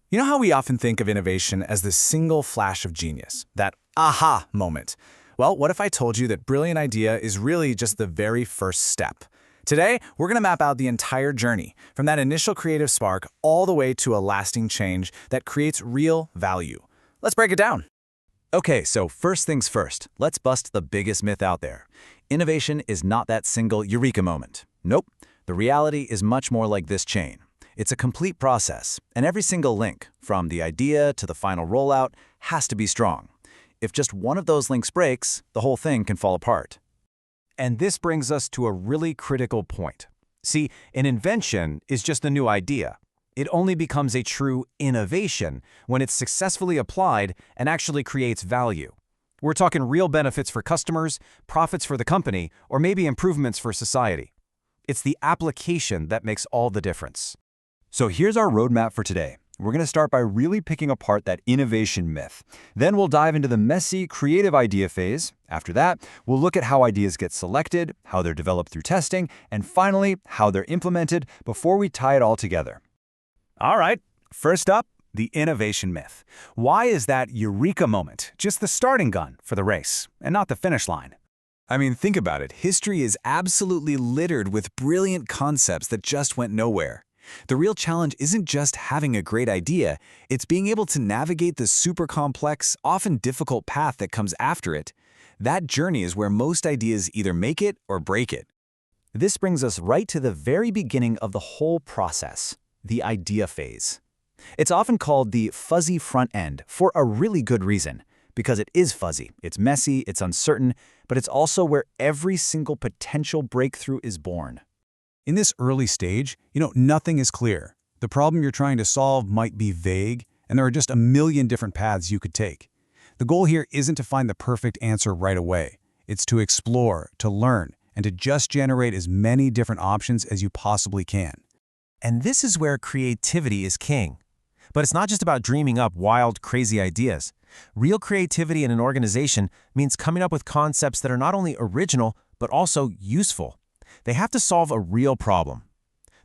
You know how we often think of innovation as this single flash of genius, that aha moment? Well, what if I told you that brilliant idea is really just the very first step? Today, we're going to map out the entire journey, from that initial creative spark all the way to a lasting change that creates real value. Let's break it down. Okay, so first things first, let's bust the biggest myth out there. Innovation is not that single eureka moment. Nope, the reality is much more like this chain. It's a complete process, and every single link, from the idea to the final rollout, has to be strong. If just one of those links breaks, the whole thing can fall apart. And this brings us to a really critical point. See, an invention is just a new idea. It only becomes a true innovation when it's successfully applied and actually creates value. We're talking real benefits for customers, profits for the company, or maybe improvements for society. It's the application that makes all the difference. So here's our roadmap for today. We're going to start by really picking apart that innovation myth. Then we'll dive into the messy, creative idea phase. After that, we'll look at how ideas get selected, how they're developed through testing, and finally, how they're implemented before we tie it all together. All right, first up, the innovation myth. Why is that eureka moment just the starting gun for the race and not the finish line? I mean, think about it. History is absolutely littered with brilliant concepts that just went nowhere. The real challenge isn't just having a great idea, it's being able to navigate the super complex, often difficult path that comes after it. That journey is where most ideas either make it or break it. This brings us right to the very beginning of the whole process, the idea phase. It's often called the fuzzy front end for a really good reason, because it is fuzzy, it's messy, it's uncertain, but it's also where every single potential breakthrough is born. In this early stage, nothing is clear. The problem you're trying to solve might be vague, and there are just a million different paths you could take. The goal here isn't to find the perfect answer right away. It's to explore, to learn, and to just generate as many different options as you possibly can. And this is where creativity is king. But it's not just about dreaming up wild, crazy ideas. Real creativity in an organization means coming up with concepts that are not only original, but also useful. They have to solve a real problem.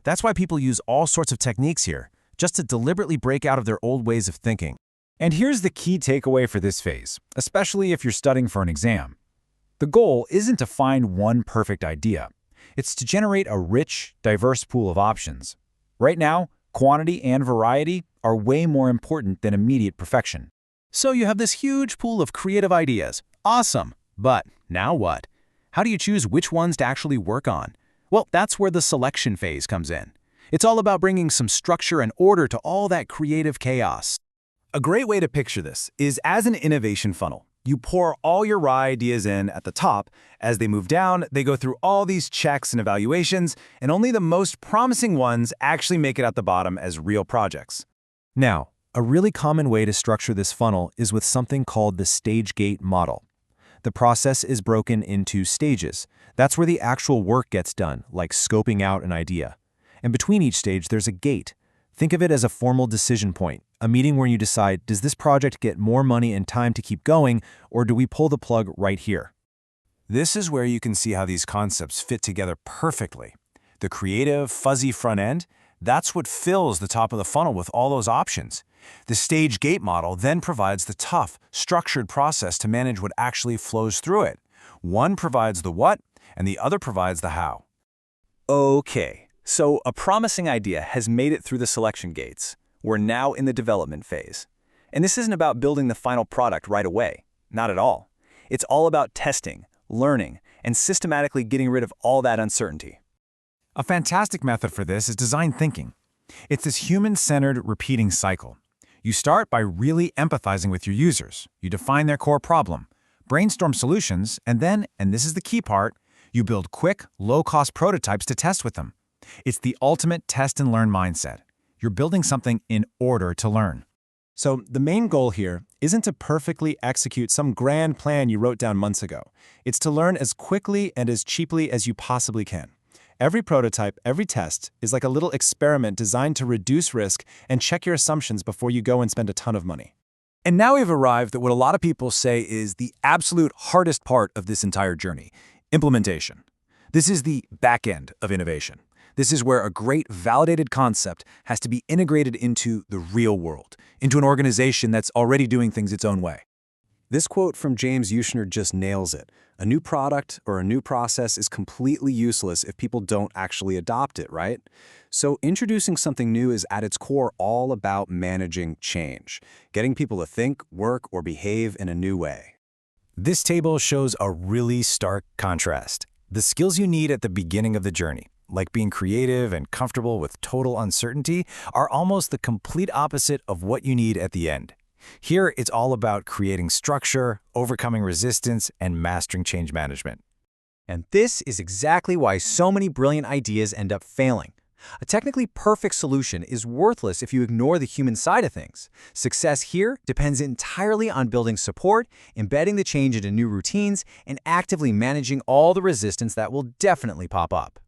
That's why people use all sorts of techniques here, just to deliberately break out of their old ways of thinking. And here's the key takeaway for this phase, especially if you're studying for an exam. The goal isn't to find one perfect idea. It's to generate a rich, diverse pool of options. Right now, quantity and variety are way more important than immediate perfection. So you have this huge pool of creative ideas. Awesome. But now what? How do you choose which ones to actually work on? Well, that's where the selection phase comes in. It's all about bringing some structure and order to all that creative chaos. A great way to picture this is as an innovation funnel. You pour all your raw ideas in at the top. As they move down, they go through all these checks and evaluations, and only the most promising ones actually make it at the bottom as real projects. Now, a really common way to structure this funnel is with something called the stage gate model. The process is broken into stages. That's where the actual work gets done, like scoping out an idea. And between each stage, there's a gate. Think of it as a formal decision point, a meeting where you decide, does this project get more money and time to keep going, or do we pull the plug right here? This is where you can see how these concepts fit together perfectly. The creative, fuzzy front end, that's what fills the top of the funnel with all those options. The stage gate model then provides the tough, structured process to manage what actually flows through it. One provides the what, and the other provides the how. Okay, so a promising idea has made it through the selection gates. We're now in the development phase. And this isn't about building the final product right away. Not at all. It's all about testing, learning, and systematically getting rid of all that uncertainty. A fantastic method for this is design thinking. It's this human-centered, repeating cycle. You start by really empathizing with your users. You define their core problem, brainstorm solutions, and then, and this is the key part, you build quick, low-cost prototypes to test with them. It's the ultimate test and learn mindset. You're building something in order to learn. So the main goal here isn't to perfectly execute some grand plan you wrote down months ago. It's to learn as quickly and as cheaply as you possibly can. Every prototype, every test is like a little experiment designed to reduce risk and check your assumptions before you go and spend a ton of money. And now we've arrived at what a lot of people say is the absolute hardest part of this entire journey, implementation. This is the back end of innovation. This is where a great validated concept has to be integrated into the real world, into an organization that's already doing things its own way. This quote from James Ushner just nails it. A new product or a new process is completely useless if people don't actually adopt it, right? So introducing something new is at its core all about managing change, getting people to think, work, or behave in a new way. This table shows a really stark contrast. The skills you need at the beginning of the journey, like being creative and comfortable with total uncertainty, are almost the complete opposite of what you need at the end. Here, it's all about creating structure, overcoming resistance, and mastering change management. And this is exactly why so many brilliant ideas end up failing. A technically perfect solution is worthless if you ignore the human side of things. Success here depends entirely on building support, embedding the change into new routines, and actively managing all the resistance that will definitely pop up.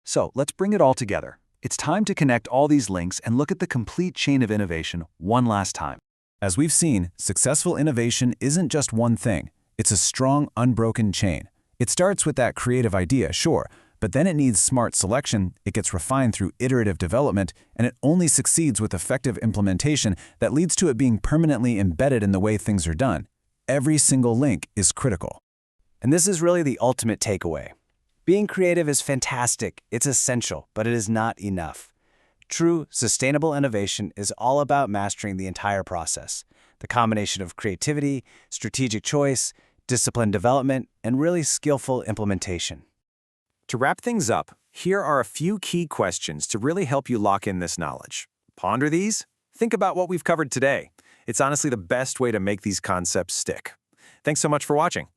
So let's bring it all together. It's time to connect all these links and look at the complete chain of innovation one last time. As we've seen, successful innovation isn't just one thing. It's a strong, unbroken chain. It starts with that creative idea, sure, but then it needs smart selection, it gets refined through iterative development, and it only succeeds with effective implementation that leads to it being permanently embedded in the way things are done. Every single link is critical. And this is really the ultimate takeaway. Being creative is fantastic, it's essential, but it is not enough. True, sustainable innovation is all about mastering the entire process, the combination of creativity, strategic choice, disciplined development, and really skillful implementation. To wrap things up, here are a few key questions to really help you lock in this knowledge. Ponder these. Think about what we've covered today. It's honestly the best way to make these concepts stick. Thanks so much for watching.